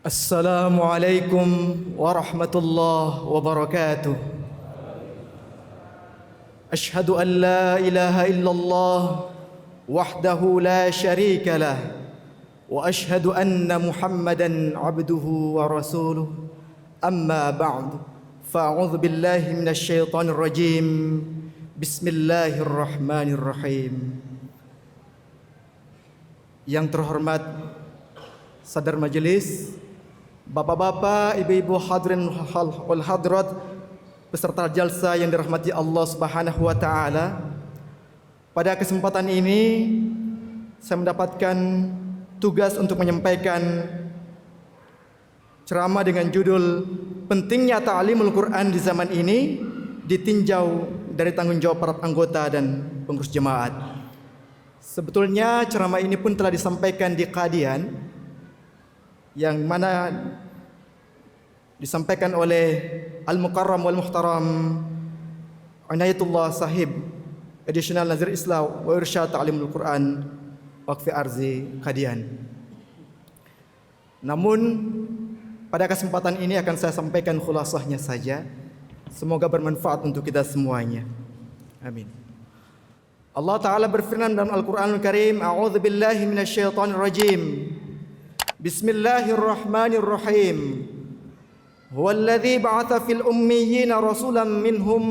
Assalamualaikum warahmatullahi wabarakatuh. Ashhadu an la ilaha illallah wahdahu la syarika lah wa ashhadu anna Muhammadan abduhu wa rasuluh. Amma ba'du. Fa'udzu billahi minasy syaithanir rajim. Bismillahirrahmanirrahim. Yang terhormat sadar majelis, bapak-bapak, ibu-ibu hadirin wal hadirat peserta jalsa yang dirahmati Allah Subhanahu wa taala. Pada kesempatan ini saya mendapatkan tugas untuk menyampaikan ceramah dengan judul Pentingnya Ta'limul Quran di Zaman Ini, ditinjau dari tanggung jawab para anggota dan pengurus jemaat. Sebetulnya ceramah ini pun telah disampaikan di Qadian, yang mana disampaikan oleh Al-Mukarram wal Muhtaram Inayatullah Sahib, Additional Nazir Islam wa Irsyad Ta'limul Quran Waqfi Arzi Qadian. Namun pada kesempatan ini akan saya sampaikan khulasahnya saja. Semoga bermanfaat untuk kita semuanya. Amin. Allah Ta'ala berfirman dalam Al-Quranul Karim, A'udzu billahi minasyaitonir rajim. Bismillahirrahmanirrahim. Huwallazi ba'atha fil ummiyina rasulan minhum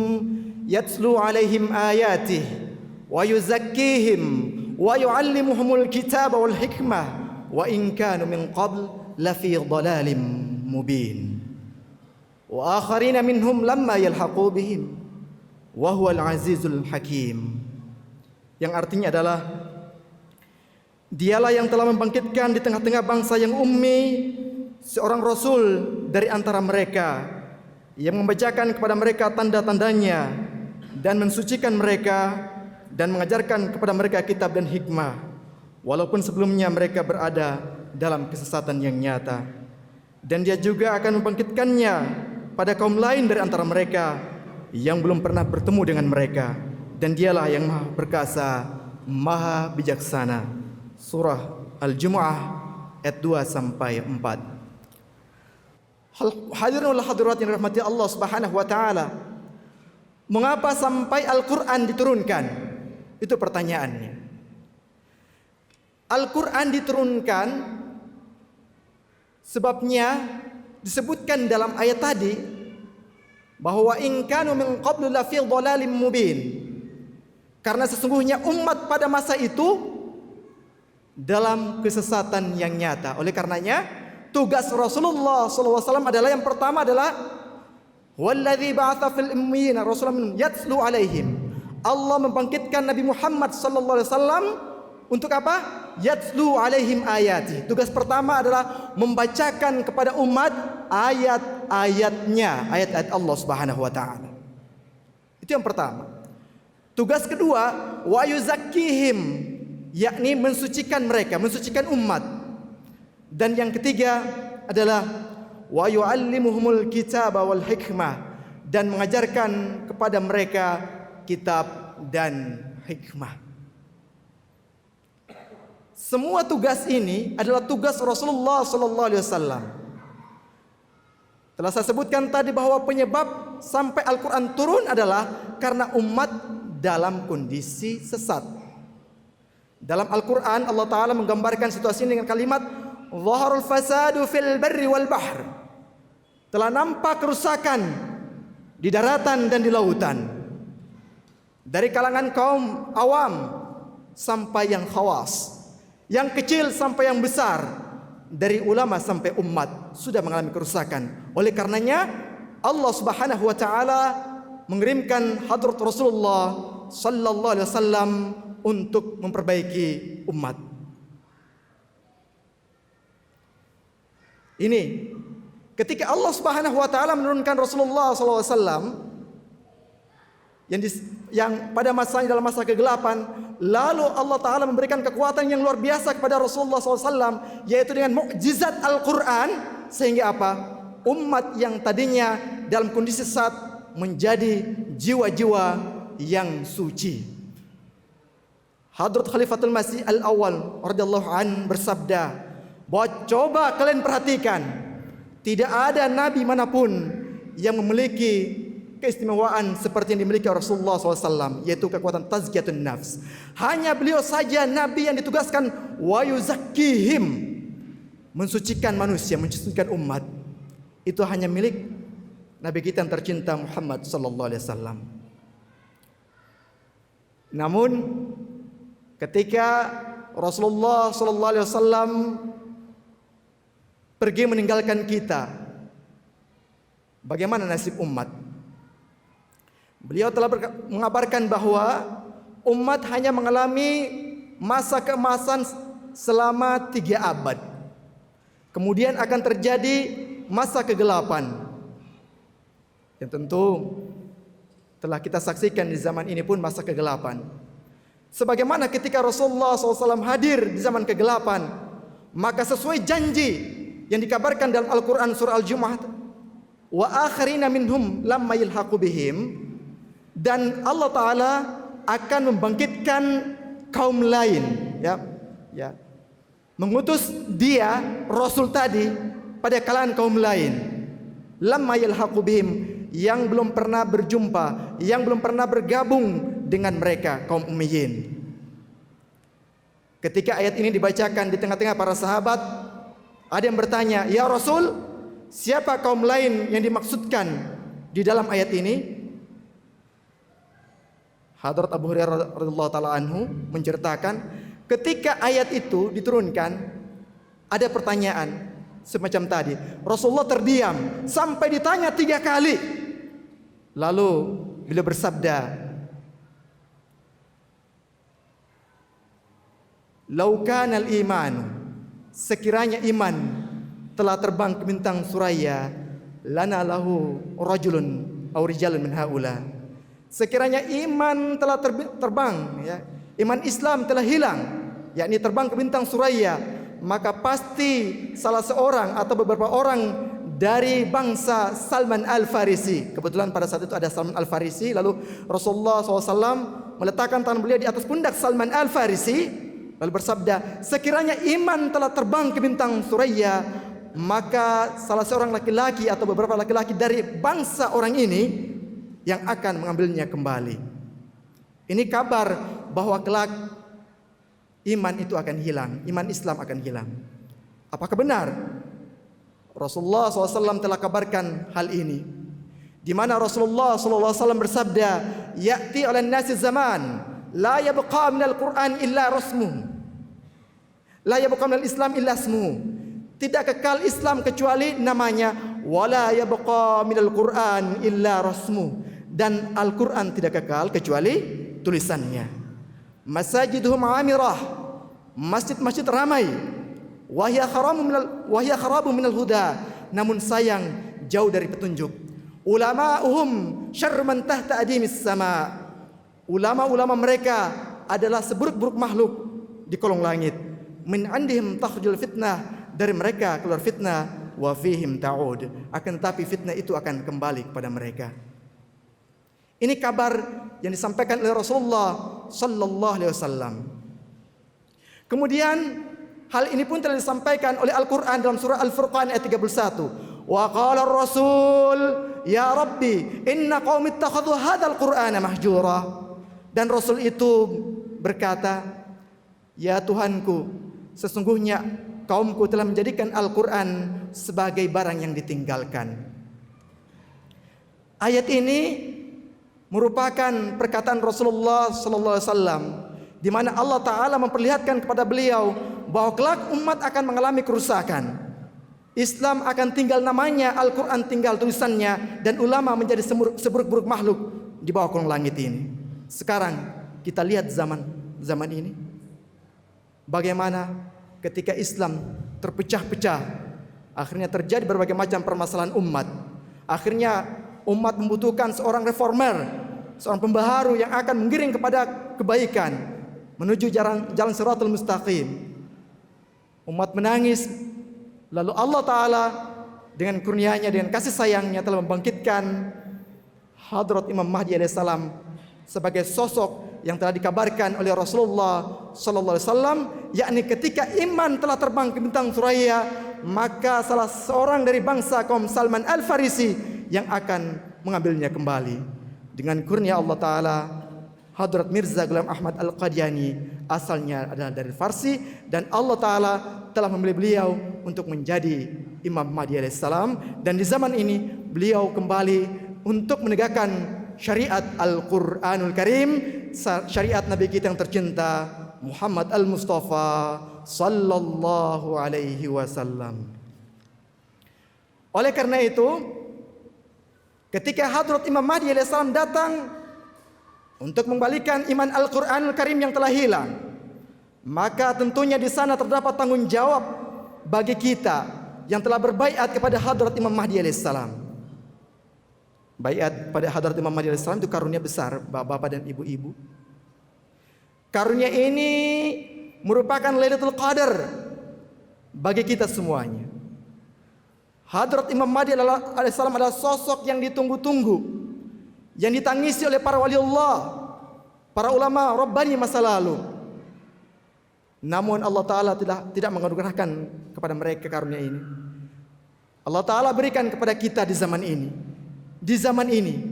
yatslu 'alaihim ayatihi wa yuzakkihim wa yu'allimuhumul kitaba wal hikmah wa in kanu min qabl lafi dhalalin mubin. Wa akharina minhum lamma yalhaqu bihim wa huwal azizul hakim. Yang artinya adalah Dialah yang telah membangkitkan di tengah-tengah bangsa yang ummi seorang rasul dari antara mereka yang membacakan kepada mereka tanda-tandanya dan mensucikan mereka dan mengajarkan kepada mereka kitab dan hikmah, walaupun sebelumnya mereka berada dalam kesesatan yang nyata. Dan dia juga akan membangkitkannya pada kaum lain dari antara mereka yang belum pernah bertemu dengan mereka, dan dialah yang maha perkasa, maha bijaksana. Surah Al-Jumu'ah ayat 2-4. Hadirin wal hadirat yang dirahmati Allah Subhanahu wa taala, mengapa sampai Al-Qur'an diturunkan? Itu pertanyaannya. Al-Qur'an diturunkan sebabnya disebutkan dalam ayat tadi bahwa in kanu min qablu la fi dhalalim mubin. Karena sesungguhnya umat pada masa itu dalam kesesatan yang nyata. Oleh karenanya tugas Rasulullah SAW adalah, yang pertama adalah Walladzi ba'atha fil ummiyina rasulan yatslu 'alaihim. Allah membangkitkan Nabi Muhammad SAW untuk apa? Yatslu 'alaihim ayati. Tugas pertama adalah membacakan kepada umat ayat-ayatnya, ayat-ayat Allah Subhanahu wa taala. Itu yang pertama. Tugas kedua, wa yuzakkihim, yakni mensucikan mereka, mensucikan umat. Dan yang ketiga adalah wa yu'allimuhumul kitaba wal hikmah, dan mengajarkan kepada mereka kitab dan hikmah. Semua tugas ini adalah tugas Rasulullah sallallahu alaihi wasallam. Telah saya sebutkan tadi bahwa penyebab sampai Al-Qur'an turun adalah karena umat dalam kondisi sesat. Dalam Al-Quran Allah Ta'ala menggambarkan situasi ini dengan kalimat Zaharul fasadu fil barri wal bahr. Telah nampak kerusakan di daratan dan di lautan, dari kalangan kaum awam sampai yang khawas, yang kecil sampai yang besar, dari ulama sampai umat sudah mengalami kerusakan. Oleh karenanya Allah Subhanahu wa taala mengirimkan hadrat Rasulullah sallallahu alaihi wasallam untuk memperbaiki umat. Ini ketika Allah Subhanahu wa taala menurunkan Rasulullah sallallahu alaihi wasallam yang pada masanya dalam masa kegelapan, lalu Allah taala memberikan kekuatan yang luar biasa kepada Rasulullah sallallahu alaihi wasallam, yaitu dengan mukjizat Al-Qur'an, sehingga apa? Umat yang tadinya dalam kondisi sesat menjadi jiwa-jiwa yang suci. Hadrat Khalifatul Masih Al-Awwal radhiyallahu an bersabda bahwa coba kalian perhatikan Tidak ada nabi manapun yang memiliki keistimewaan seperti yang dimiliki Rasulullah SAW, yaitu kekuatan tazkiyatun nafs. Hanya beliau saja nabi yang ditugaskan wa yuzakkihim, mensucikan manusia, mensucikan umat. Itu hanya milik nabi kita yang tercinta Muhammad SAW. Namun ketika Rasulullah SAW pergi meninggalkan kita, bagaimana nasib umat? Beliau telah mengabarkan bahwa umat hanya mengalami masa keemasan selama 3 abad. Kemudian akan terjadi masa kegelapan. Yang tentu telah kita saksikan di zaman ini pun masa kegelapan. Sebagaimana ketika Rasulullah SAW hadir di zaman kegelapan, maka sesuai janji yang dikabarkan dalam Al-Quran surah Al-Jumu'ah, wa akharina minhum lamma yalhaqu bihim, dan Allah Ta'ala akan membangkitkan kaum lain, mengutus dia Rasul tadi pada kalangan kaum lain, lamma yalhaqu bihim, yang belum pernah berjumpa, yang belum pernah bergabung dengan mereka, kaum Ummiyin. Ketika ayat ini dibacakan di tengah-tengah para sahabat, ada yang bertanya, "Ya Rasul, siapa kaum lain yang dimaksudkan di dalam ayat ini?" Hadrat Abu Hurairah radhiyallahu taala anhu menceritakan, ketika ayat itu diturunkan, ada pertanyaan semacam tadi. Rasulullah terdiam sampai ditanya 3 kali. Lalu beliau bersabda, "Lau kana al-iman", sekiranya iman telah terbang ke bintang Suraya, lana lahu rajulun aw rijalun min haula. Sekiranya iman telah terbang, iman Islam telah hilang, yakni terbang ke bintang Suraya, maka pasti salah seorang atau beberapa orang dari bangsa Salman Al-Farisi. Kebetulan pada saat itu ada Salman Al-Farisi. Lalu Rasulullah SAW meletakkan tangan beliau di atas pundak Salman Al-Farisi, lalu bersabda, sekiranya iman telah terbang ke bintang Suraya, maka salah seorang laki-laki atau beberapa laki-laki dari bangsa orang ini yang akan mengambilnya kembali. Ini kabar bahwa kelak iman itu akan hilang, iman Islam akan hilang. Apakah benar? Rasulullah SAW telah kabarkan hal ini, di mana Rasulullah SAW bersabda, "Ya'ti 'alan nasi zaman la yabqa minal Qur'an illa rasmuhu, la yabqa minal Islam illa ismuhu." Tidak kekal Islam kecuali namanya, wala yabqa minal Qur'an illa rasmuhu, dan Al-Quran tidak kekal kecuali tulisannya. Masajiduhum amirah, masjid-masjid ramai, wahya kharabu minal huda, namun sayang jauh dari petunjuk. Ulama'uhum syarru man tahta adimis sama, ulama-ulama mereka adalah seburuk-buruk makhluk di kolong langit. Min andihim takhrujul fitnah, dari mereka keluar fitnah, wa fihim ta'ud, akan tetapi fitnah itu akan kembali kepada mereka. Ini kabar yang disampaikan oleh Rasulullah sallallahu alaihi wasallam. Kemudian hal ini pun telah disampaikan oleh Al-Qur'an dalam surah Al-Furqan ayat 31. Wa qala ar-rasul ya rabbi inna qaumi ittakhadhu hadzal qur'ana mahjura. Dan Rasul itu berkata, "Ya Tuhanku, sesungguhnya kaumku telah menjadikan Al-Qur'an sebagai barang yang ditinggalkan." Ayat ini merupakan perkataan Rasulullah sallallahu alaihi wasallam, di mana Allah Ta'ala memperlihatkan kepada beliau bahwa kelak umat akan mengalami kerusakan. Islam akan tinggal namanya, Al-Quran tinggal tulisannya, dan ulama menjadi seburuk-buruk makhluk di bawah kolong langit ini. Sekarang kita lihat zaman ini, bagaimana ketika Islam terpecah-pecah, akhirnya terjadi berbagai macam permasalahan umat. Akhirnya umat membutuhkan seorang reformer, seorang pembaharu yang akan menggiring kepada kebaikan, menuju jalan Shiratal Mustaqim. Umat menangis, lalu Allah Ta'ala dengan kurnianya, dengan kasih sayangnya telah membangkitkan Hadrat Imam Mahdi alaihissalam sebagai sosok yang telah dikabarkan oleh Rasulullah sallallahu alaihi wasallam, yakni ketika iman telah terbang ke bintang Suraya, maka salah seorang dari bangsa kaum Salman Al-Farisi yang akan mengambilnya kembali. Dengan kurnia Allah Ta'ala, Hadrat Mirza Ghulam Ahmad Al-Qadiani asalnya adalah dari Farsi, dan Allah Ta'ala telah memilih beliau untuk menjadi Imam Mahdi alaihissalam. Dan di zaman ini beliau kembali untuk menegakkan syariat Al-Quranul Karim, syariat Nabi kita yang tercinta Muhammad Al-Mustafa sallallahu alaihi wasallam. Oleh karena itu, ketika Hadrat Imam Mahdi alaihissalam datang untuk mengembalikan iman Al-Quranul Karim yang telah hilang, maka tentunya di sana terdapat tanggung jawab bagi kita yang telah berbaiat kepada Hadrat Imam Mahdi alaihissalam. Baiat pada Hadrat Imam Mahdi alaihissalam itu karunia besar, bapak-bapak dan ibu-ibu. Karunia ini merupakan Lailatul Qadar bagi kita semuanya. Hadrat Imam Mahdi alaihissalam adalah sosok yang ditunggu-tunggu, yang ditangisi oleh para waliullah, para ulama Rabbani masa lalu. Namun Allah Ta'ala tidak menganugerahkan kepada mereka karunia ini. Allah Ta'ala berikan kepada kita di zaman ini. Di zaman ini.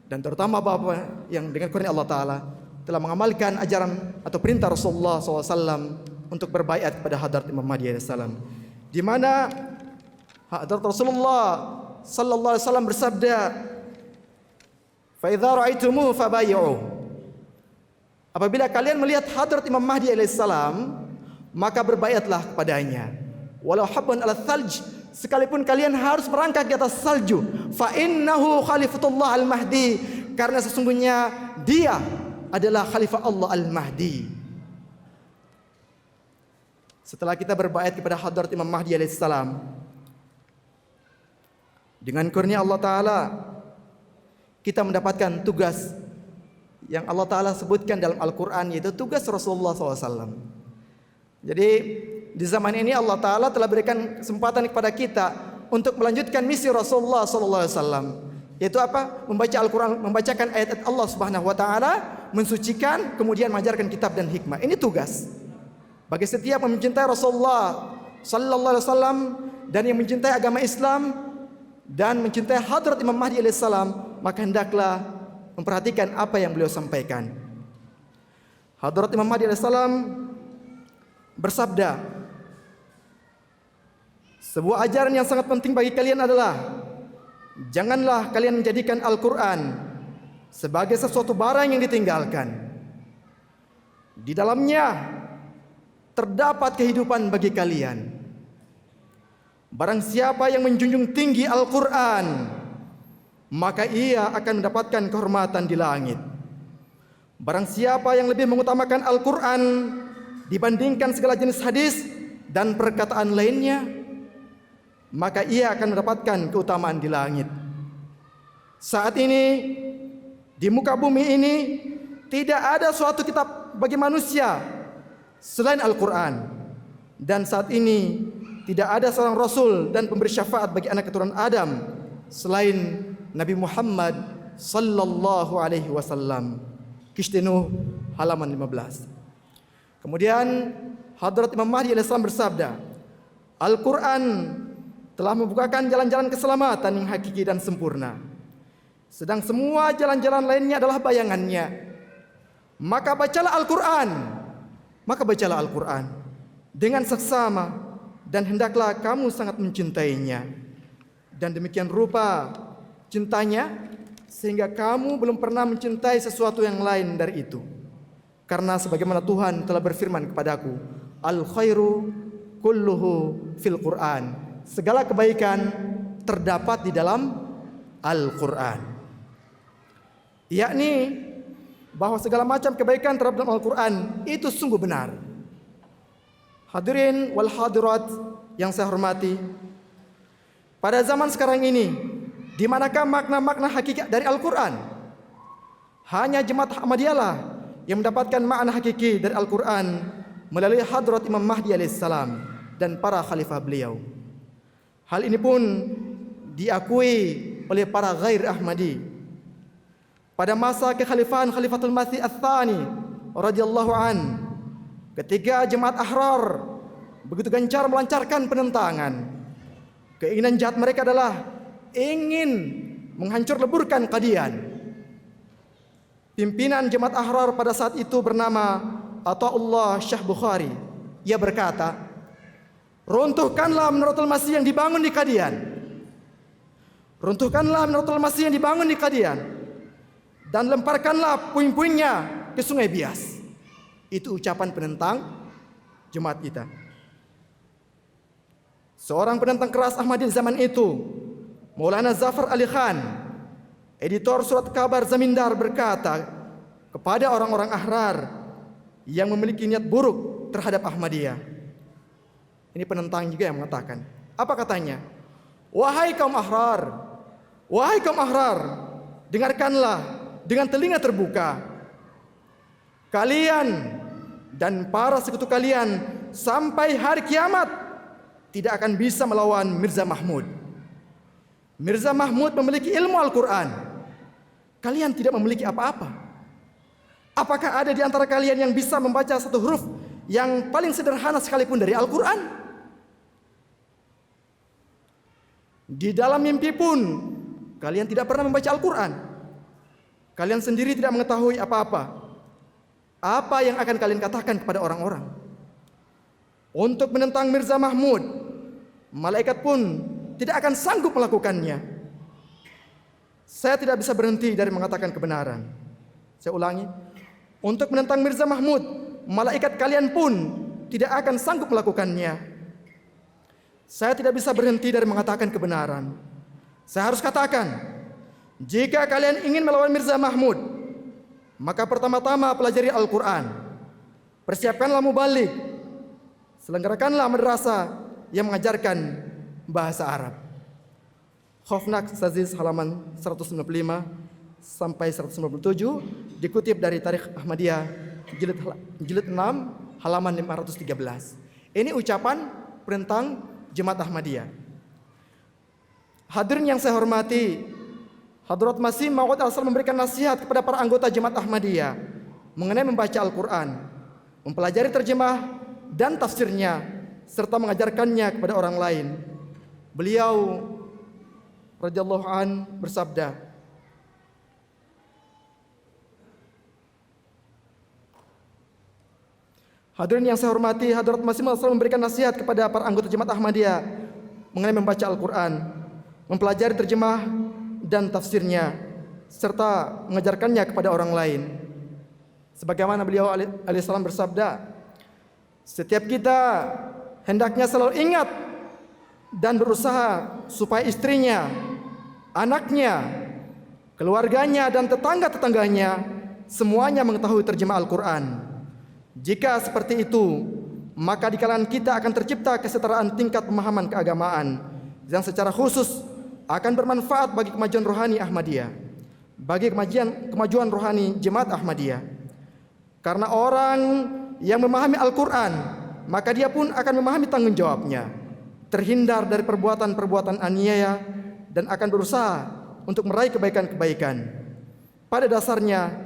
Dan terutama bapak yang dengan kurnia Allah Ta'ala telah mengamalkan ajaran atau perintah Rasulullah SAW untuk berbaiat kepada Hadrat Imam Mahdi alaihissalam, di mana Hadrat Rasulullah sallallahu alaihi wasallam bersabda, "Fa idza ra'aitumuhu fabayyi'u." Apabila kalian melihat Hadrat Imam Mahdi alaihissalam, maka berbaiatlah kepadanya. Walau habban 'ala thalj, sekalipun kalian harus merangkak di atas salju. Fa innahu khalifatullah al-Mahdi, karena sesungguhnya dia adalah khalifah Allah al-Mahdi. Setelah kita berbaiat kepada Hadrat Imam Mahdi alaihissalam, dengan kurnia Allah Ta'ala kita mendapatkan tugas yang Allah Ta'ala sebutkan dalam Al-Quran, yaitu tugas Rasulullah SAW. Jadi di zaman ini Allah Ta'ala telah berikan kesempatan kepada kita untuk melanjutkan misi Rasulullah SAW, yaitu apa? Membaca Al-Quran, membacakan ayat-ayat Allah Subhanahu Wa Ta'ala, mensucikan, kemudian mengajarkan kitab dan hikmah. Ini tugas bagi setiap yang mencintai Rasulullah Sallallahu Alaihi Wasallam dan yang mencintai agama Islam dan mencintai Hadrat Imam Mahdi alaihissalam, maka hendaklah memperhatikan apa yang beliau sampaikan. Hadrat Imam Mahdi alaihissalam bersabda, sebuah ajaran yang sangat penting bagi kalian adalah janganlah kalian menjadikan Al-Quran sebagai sesuatu barang yang ditinggalkan. Di dalamnya terdapat kehidupan bagi kalian. Barang siapa yang menjunjung tinggi Al-Quran, maka ia akan mendapatkan kehormatan di langit. Barang siapa yang lebih mengutamakan Al-Quran dibandingkan segala jenis hadis dan perkataan lainnya, maka ia akan mendapatkan keutamaan di langit. Saat ini di muka bumi ini tidak ada suatu kitab bagi manusia selain Al-Quran. Dan saat ini tidak ada seorang Rasul dan pemberi syafaat bagi anak keturunan Adam selain Nabi Muhammad sallallahu alaihi wasallam. Kishti Nuh halaman 15. Kemudian Hadrat Imam Mahdi alaihissalam bersabda, Al-Quran telah membukakan jalan-jalan keselamatan yang hakiki dan sempurna, sedang semua jalan-jalan lainnya adalah bayangannya. Maka bacalah Al-Quran, dengan seksama, dan hendaklah kamu sangat mencintainya. Dan demikian rupa cintanya sehingga kamu belum pernah mencintai sesuatu yang lain dari itu. Karena sebagaimana Tuhan telah berfirman kepadaku, al-khairu kulluhu fil Quran. Segala kebaikan terdapat di dalam Al-Quran. Yakni bahwa segala macam kebaikan terdapat dalam Al-Quran itu sungguh benar. Hadirin wal hadirat yang saya hormati, pada zaman sekarang ini, di manakah makna-makna hakikat dari Al-Quran? Hanya jemaat Ahmadiyah yang mendapatkan makna hakiki dari Al-Quran melalui Hadrat Imam Mahdi alaihissalam dan para khalifah beliau. Hal ini pun diakui oleh para ghair Ahmadi. Pada masa kekhalifahan Khalifatul Masih Ats-Tsani radhiyallahu an, ketika jemaat Ahrar begitu gencar melancarkan penentangan. Keinginan jahat mereka adalah ingin menghancur leburkan Qadian. Pimpinan Jemaat Ahrar pada saat itu bernama Athaullah Shah Bukhari. Ia berkata, runtuhkanlah Menaratul Masih yang dibangun di Qadian. Runtuhkanlah Menaratul Masih yang dibangun di Qadian. Dan lemparkanlah puing-puingnya ke Sungai Bias. Itu ucapan penentang jemaat kita. Seorang penentang keras Ahmadi zaman itu, Maulana Zafar Ali Khan, editor surat kabar Zamindar, berkata kepada orang-orang Ahrar yang memiliki niat buruk terhadap Ahmadiyah. Ini penentang juga yang mengatakan. Apa katanya? Wahai kaum Ahrar, dengarkanlah dengan telinga terbuka. Kalian dan para sekutu kalian sampai hari kiamat tidak akan bisa melawan Mirza Mahmud. Mirza Mahmud memiliki ilmu Al-Quran. Kalian tidak memiliki apa-apa. Apakah ada di antara kalian yang bisa membaca satu huruf yang paling sederhana sekalipun dari Al-Quran? Di dalam mimpi pun kalian tidak pernah membaca Al-Quran. Kalian sendiri tidak mengetahui apa-apa. Apa yang akan kalian katakan kepada orang-orang? Untuk menentang Mirza Mahmud, malaikat pun tidak akan sanggup melakukannya. Saya tidak bisa berhenti dari mengatakan kebenaran. Saya ulangi, untuk menentang Mirza Mahmud, malaikat kalian pun tidak akan sanggup melakukannya. Saya tidak bisa berhenti dari mengatakan kebenaran. Saya harus katakan, jika kalian ingin melawan Mirza Mahmud, maka pertama-tama pelajari Al-Quran. Persiapkanlah mubalik. Selenggarakanlah madrasah yang mengajarkan bahasa Arab. Khofnak Saziz halaman 195 sampai 197 dikutip dari Tarikh Ahmadiyah jilid 6 halaman 513. Ini ucapan penentang Jemaat Ahmadiyah. Hadirin yang saya hormati, Hadrat Masih Maud Al-Salam memberikan nasihat kepada para anggota Jemaat Ahmadiyah mengenai membaca Al-Quran, mempelajari terjemah dan tafsirnya, serta mengajarkannya kepada orang lain. Beliau radhiyallahu an bersabda, hadirin yang saya hormati, Hadrat Masih Maud Al-Salam memberikan nasihat kepada para anggota Jemaat Ahmadiyah mengenai membaca Al-Quran, mempelajari terjemah dan tafsirnya, serta mengajarkannya kepada orang lain. Sebagaimana beliau alaihissalam bersabda, setiap kita hendaknya selalu ingat dan berusaha supaya istrinya, anaknya, keluarganya dan tetangga-tetangganya semuanya mengetahui terjemah Al-Quran. Jika seperti itu, maka di kalangan kita akan tercipta kesetaraan tingkat pemahaman keagamaan yang secara khusus akan bermanfaat bagi kemajuan rohani Ahmadiyah, bagi kemajuan rohani Jemaat Ahmadiyah. Karena orang yang memahami Al-Quran, maka dia pun akan memahami tanggung jawabnya, terhindar dari perbuatan-perbuatan aniaya, dan akan berusaha untuk meraih kebaikan-kebaikan. Pada dasarnya,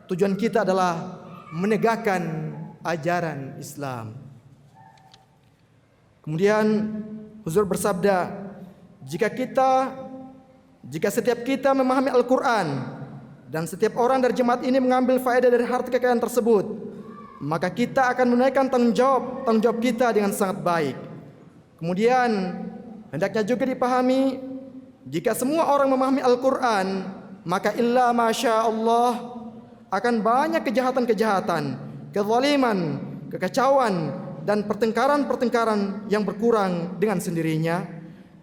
tujuan kita adalah menegakkan ajaran Islam. Kemudian Huzur bersabda, jika setiap kita memahami Al-Quran dan setiap orang dari jemaat ini mengambil faedah dari harta kekayaan tersebut, maka kita akan menunaikan tanggung jawab kita dengan sangat baik. Kemudian hendaknya juga dipahami, jika semua orang memahami Al-Quran, maka illa masya Allah akan banyak kejahatan-kejahatan, kezaliman, kekacauan, dan pertengkaran-pertengkaran yang berkurang dengan sendirinya.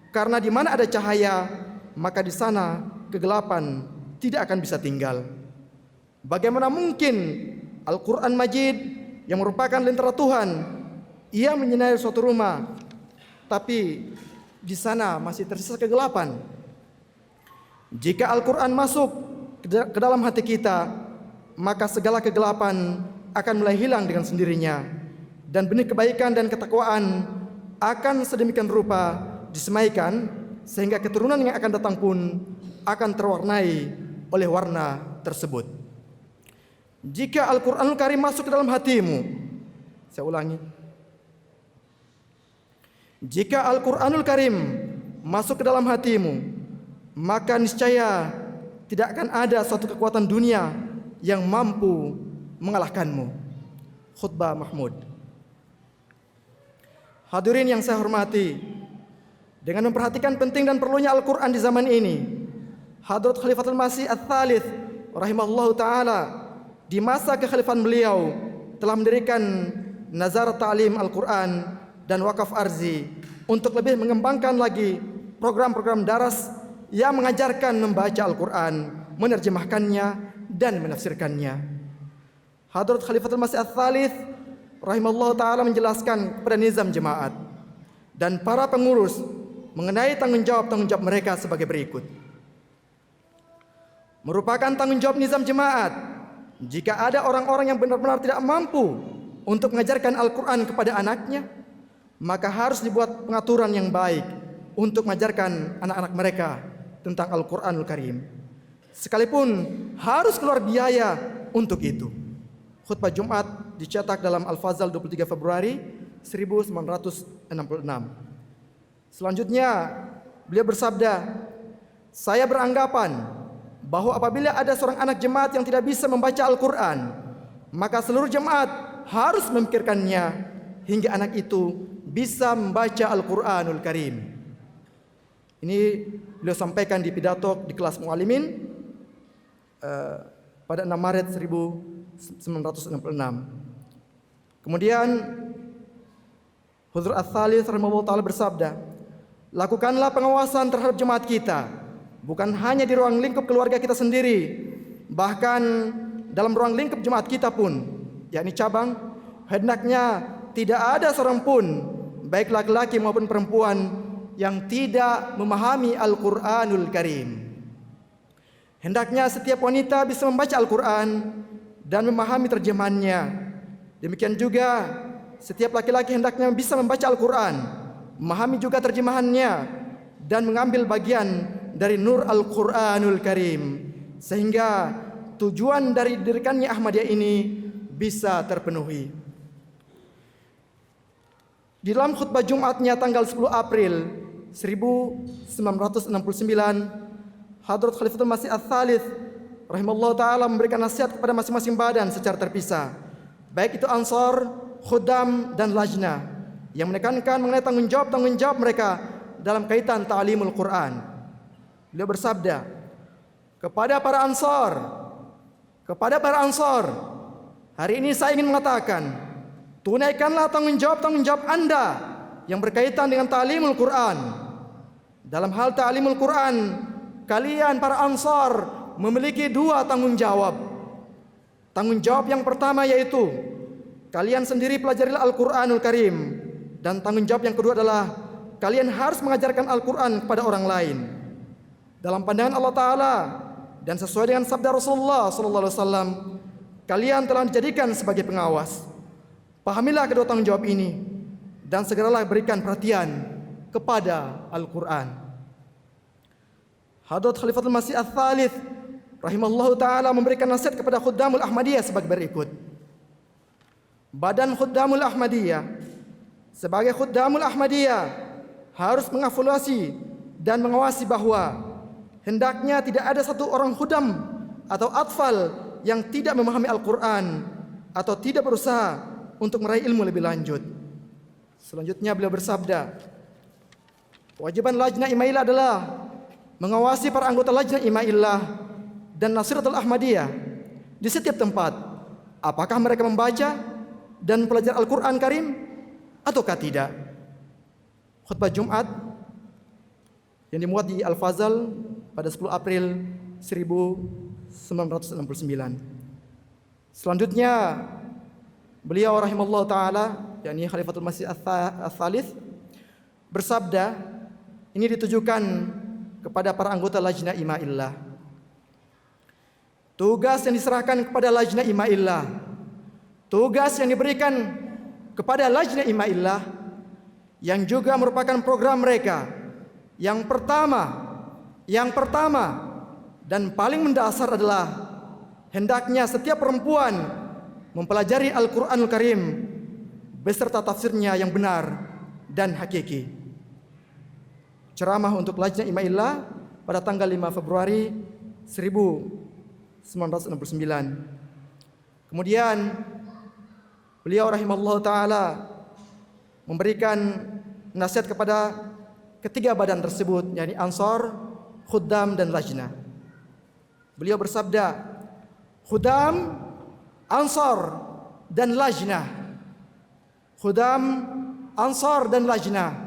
Karena di mana ada cahaya, maka di sana kegelapan tidak akan bisa tinggal. Bagaimana mungkin Al-Quran Majid yang merupakan lentera Tuhan, ia menyinari suatu rumah, tapi di sana masih tersisa kegelapan. Jika Al-Quran masuk ke dalam hati kita, maka segala kegelapan akan mulai hilang dengan sendirinya, dan benih kebaikan dan ketakwaan akan sedemikian rupa disemaikan sehingga keturunan yang akan datang pun akan terwarnai oleh warna tersebut. Jika Al-Quranul Karim masuk ke dalam hatimu, saya ulangi, Jika Al-Quranul Karim masuk ke dalam hatimu, maka niscaya tidak akan ada suatu kekuatan dunia yang mampu mengalahkanmu. Khutbah Mahmud. Hadirin yang saya hormati, dengan memperhatikan penting dan perlunya Al-Quran di zaman ini, Hadrat Khalifatul Masih Ats-Tsalits rahimahullahu ta'ala di masa kekhalifahan beliau telah mendirikan Nazarat Ta'lim Al-Quran dan Wakaf Arzi untuk lebih mengembangkan lagi program-program daras yang mengajarkan membaca Al-Quran, menerjemahkannya dan menafsirkannya. Hadrat Khalifatul Masih Ats-Tsalits rahimahullahu ta'ala menjelaskan kepada nizam jemaat dan para pengurus mengenai tanggung jawab mereka sebagai berikut. Merupakan tanggung jawab nizam jemaat jika ada orang-orang yang benar-benar tidak mampu untuk mengajarkan Al-Quran kepada anaknya, maka harus dibuat pengaturan yang baik untuk mengajarkan anak-anak mereka tentang Al-Quranul Karim, sekalipun harus keluar biaya untuk itu. Khutbah Jumat dicetak dalam Al-Fazal 23 Februari 1966. Selanjutnya beliau bersabda, "Saya beranggapan bahwa apabila ada seorang anak jemaat yang tidak bisa membaca Al-Quran, maka seluruh jemaat harus memikirkannya hingga anak itu bisa membaca Al-Quranul Karim." Ini beliau sampaikan di pidato di kelas Mu'allimin pada 6 Maret 1966. Kemudian Huzur Ats-Tsalits rahimahullah ta'ala bersabda, "Lakukanlah pengawasan terhadap jemaat kita, bukan hanya di ruang lingkup keluarga kita sendiri, bahkan dalam ruang lingkup jemaat kita pun, yakni cabang, hendaknya tidak ada seorang pun, baik laki-laki maupun perempuan, yang tidak memahami Al-Quranul Karim. Hendaknya setiap wanita bisa membaca Al-Quran dan memahami terjemahannya. Demikian juga setiap laki-laki hendaknya bisa membaca Al-Quran, memahami juga terjemahannya, dan mengambil bagian dari nur Al-Quranul Karim, sehingga tujuan dari didirikannya Ahmadiyah ini bisa terpenuhi." Di dalam khutbah Jumatnya tanggal 10 April 1969, Hadrat Khalifatul Masih Ats-Tsalits rahimahullah ta'ala memberikan nasihat kepada masing-masing badan secara terpisah, baik itu Ansar, Khuddam, dan Lajnah, yang menekankan mengenai tanggung jawab mereka dalam kaitan ta'limul Quran. Beliau bersabda, kepada para Ansar, hari ini saya ingin mengatakan, tunaikanlah tanggung jawab Anda yang berkaitan dengan ta'limul Quran. Dalam hal ta'limul Quran, kalian para Ansar memiliki 2 tanggung jawab. Tanggung jawab yang pertama yaitu kalian sendiri pelajarilah Al-Quranul Karim, dan tanggung jawab yang kedua adalah kalian harus mengajarkan Al-Quran kepada orang lain. Dalam pandangan Allah Ta'ala dan sesuai dengan sabda Rasulullah SAW, kalian telah dijadikan sebagai pengawas. Pahamilah kedua tanggung jawab ini dan segeralah berikan perhatian kepada Al-Quran. Hadrat Khalifatul Masih Ats-Tsalits rahimahullahu ta'ala memberikan nasihat kepada Khuddamul Ahmadiyah sebagai berikut. Badan Khuddamul Ahmadiyah sebagai Khuddamul Ahmadiyah harus mengevaluasi dan mengawasi bahwa hendaknya tidak ada satu orang khuddam atau atfal yang tidak memahami Al-Quran atau tidak berusaha untuk meraih ilmu lebih lanjut. Selanjutnya beliau bersabda, kewajiban Lajnah Imailah adalah mengawasi para anggota Lajnah Imailah dan Nasiratul Ahmadiyah di setiap tempat, apakah mereka membaca dan belajar Al-Quran Karim ataukah tidak. Khutbah Jumat yang dimuat di Al-Fazal pada 10 April 1969. Selanjutnya beliau rahimahullah ta'ala, yakni Khalifatul Masih Ats-Tsalits, bersabda, ini ditujukan kepada para anggota Lajnah Imailah. Tugas yang diserahkan kepada Lajnah Imailah, tugas yang diberikan kepada Lajnah Imailah, yang juga merupakan program mereka, yang pertama dan paling mendasar adalah hendaknya setiap perempuan mempelajari Al-Quranul Karim beserta tafsirnya yang benar dan hakiki. Ceramah untuk Lajnah Ima'illah pada tanggal 5 Februari 1969. Kemudian beliau rahimahullah ta'ala memberikan nasihat kepada ketiga badan tersebut, yakni Ansor, Khuddam, dan Lajnah. Beliau bersabda, Khuddam, Ansor, dan Lajnah. Khuddam, Ansor, dan Lajnah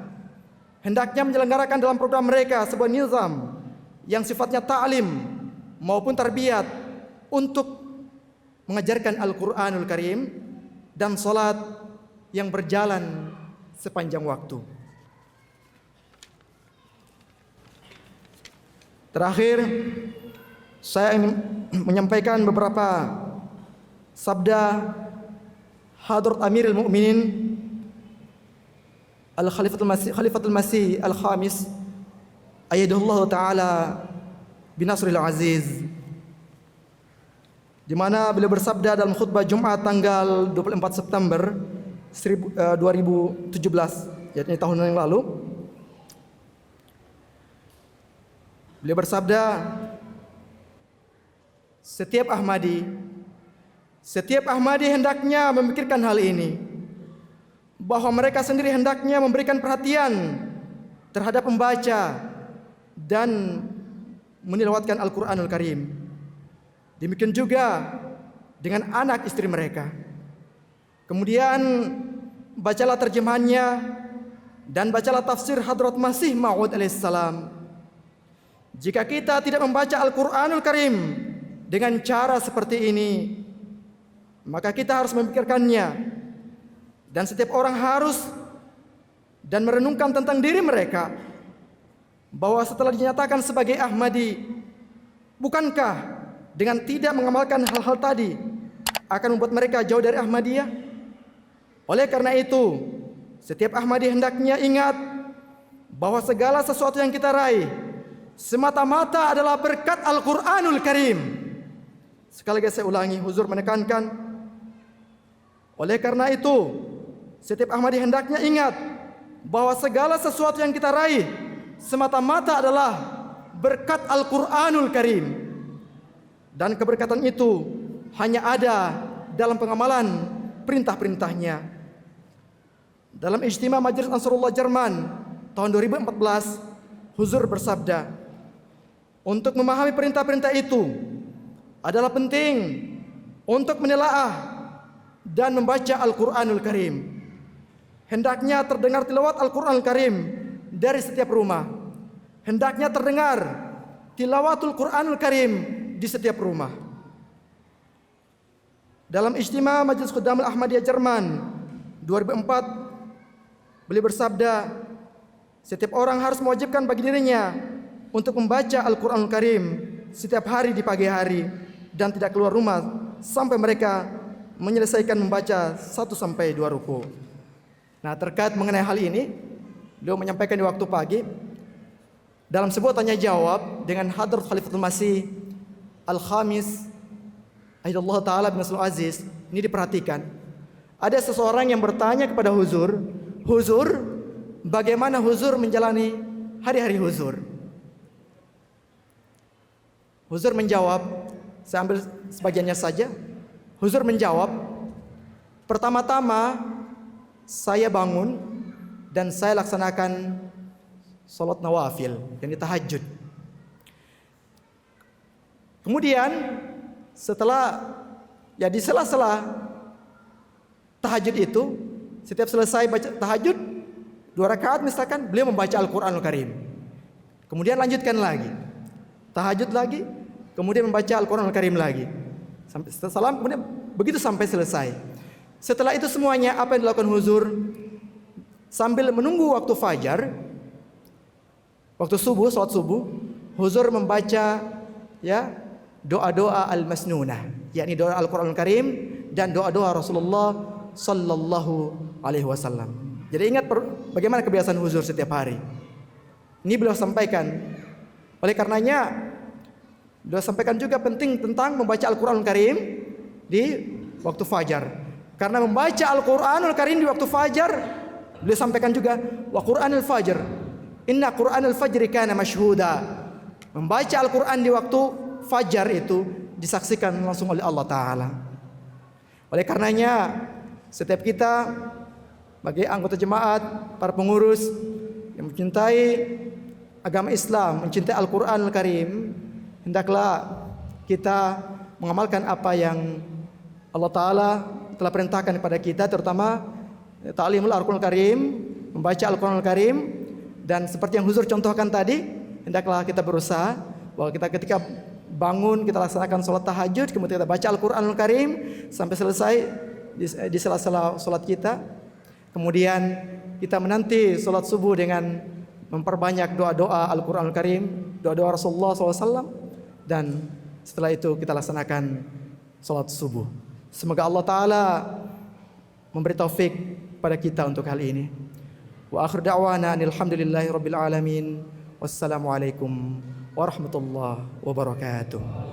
hendaknya menyelenggarakan dalam program mereka sebuah nizam yang sifatnya ta'lim maupun tarbiyat untuk mengajarkan Al-Quranul Karim dan salat yang berjalan sepanjang waktu. Terakhir, saya ingin menyampaikan beberapa sabda Hadrat Amirul Mukminin Khalifatul Masih Al-Khamis ayyadahullahu taala binasril aziz, di mana beliau bersabda dalam khutbah Jumat tanggal 24 September 2017, yakni tahun yang lalu. Beliau bersabda, setiap Ahmadi hendaknya memikirkan hal ini, bahwa mereka sendiri hendaknya memberikan perhatian terhadap membaca dan menilawatkan Al-Quranul Karim. Demikian juga dengan anak istri mereka. Kemudian bacalah terjemahannya dan bacalah tafsir Hadrat Masih Maud alaihissalam. Jika kita tidak membaca Al-Quranul Karim dengan cara seperti ini, maka kita harus memikirkannya. Dan setiap orang harus dan merenungkan tentang diri mereka, bahwa setelah dinyatakan sebagai Ahmadi, bukankah dengan tidak mengamalkan hal-hal tadi akan membuat mereka jauh dari Ahmadiyah? Oleh karena itu, setiap Ahmadi hendaknya ingat bahwa segala sesuatu yang kita raih semata-mata adalah berkat Al-Quranul Karim. Sekali lagi saya ulangi, huzur menekankan, oleh karena itu setiap Ahmadi hendaknya ingat bahwa segala sesuatu yang kita raih semata-mata adalah berkat Al-Quranul Karim. Dan keberkatan itu hanya ada dalam pengamalan perintah-perintahnya. Dalam ijtima Majelis Ansarullah Jerman tahun 2014, huzur bersabda, untuk memahami perintah-perintah itu adalah penting untuk menelaah dan membaca Al-Quranul Karim. Hendaknya terdengar tilawat Al-Quranul Karim dari setiap rumah. Hendaknya terdengar tilawatul Quranul Karim di setiap rumah. Dalam ijtima Majelis Khuddam Al-Ahmadiyah Jerman 2004, beliau bersabda, setiap orang harus mewajibkan bagi dirinya untuk membaca Al-Quranul Karim setiap hari di pagi hari dan tidak keluar rumah sampai mereka menyelesaikan membaca 1-2 ruku. Nah, terkait mengenai hal ini, beliau menyampaikan di waktu pagi dalam sebuah tanya jawab dengan Hadrat Khalifatul Masih Al-Khamis ayyadallahu ta'ala binasrul aziz. Ini diperhatikan, ada seseorang yang bertanya kepada huzur, bagaimana huzur menjalani hari-hari huzur? Huzur menjawab, saya ambil sebagiannya saja. Huzur menjawab, pertama-tama saya bangun dan saya laksanakan salat nawafil, yang tahajud. Kemudian setelah di sela-sela tahajud itu, setiap selesai baca tahajud 2 rakaat misalkan, beliau membaca Al-Quranul Karim. Kemudian lanjutkan lagi, tahajud lagi, kemudian membaca Al-Quranul Karim lagi. Sampai salam, kemudian begitu sampai selesai. Setelah itu semuanya apa yang dilakukan huzur? Sambil menunggu waktu fajar, waktu subuh, salat subuh, huzur membaca doa-doa al-masnunah, yakni doa Al-Quranul Karim dan doa-doa Rasulullah sallallahu alaihi wasallam. Jadi ingat bagaimana kebiasaan huzur setiap hari. Ini beliau sampaikan. Oleh karenanya beliau sampaikan juga penting tentang membaca Al-Quranul Karim di waktu fajar. Karena membaca Al-Quranul Karim di waktu fajar, beliau sampaikan juga wa Qur'anil fajr. Inna Qur'anil fajri kana mashhuda. Membaca Al-Qur'an di waktu fajar itu disaksikan langsung oleh Allah Ta'ala. Oleh karenanya setiap kita bagi anggota jemaat, para pengurus yang mencintai agama Islam, mencintai Al-Qur'an Al-Karim, hendaklah kita mengamalkan apa yang Allah Ta'ala telah perintahkan kepada kita, terutama ta'limul Al-Qur'an Al-Karim, membaca Al-Qur'an Al-Karim. Dan seperti yang Huzur contohkan tadi, hendaklah kita berusaha bahwa kita ketika bangun kita laksanakan sholat tahajud, kemudian kita baca Al-Qur'an Al-Karim sampai selesai di sela-sela sholat kita. Kemudian kita menanti sholat subuh dengan memperbanyak doa-doa Al-Qur'an Al-Karim, doa-doa Rasulullah SAW, dan setelah itu kita laksanakan sholat subuh. Semoga Allah Ta'ala memberi taufik pada kita untuk hal ini. Wa akhir da'wana alhamdulillahi rabbil alamin. Wassalamualaikum warahmatullahi wabarakatuh.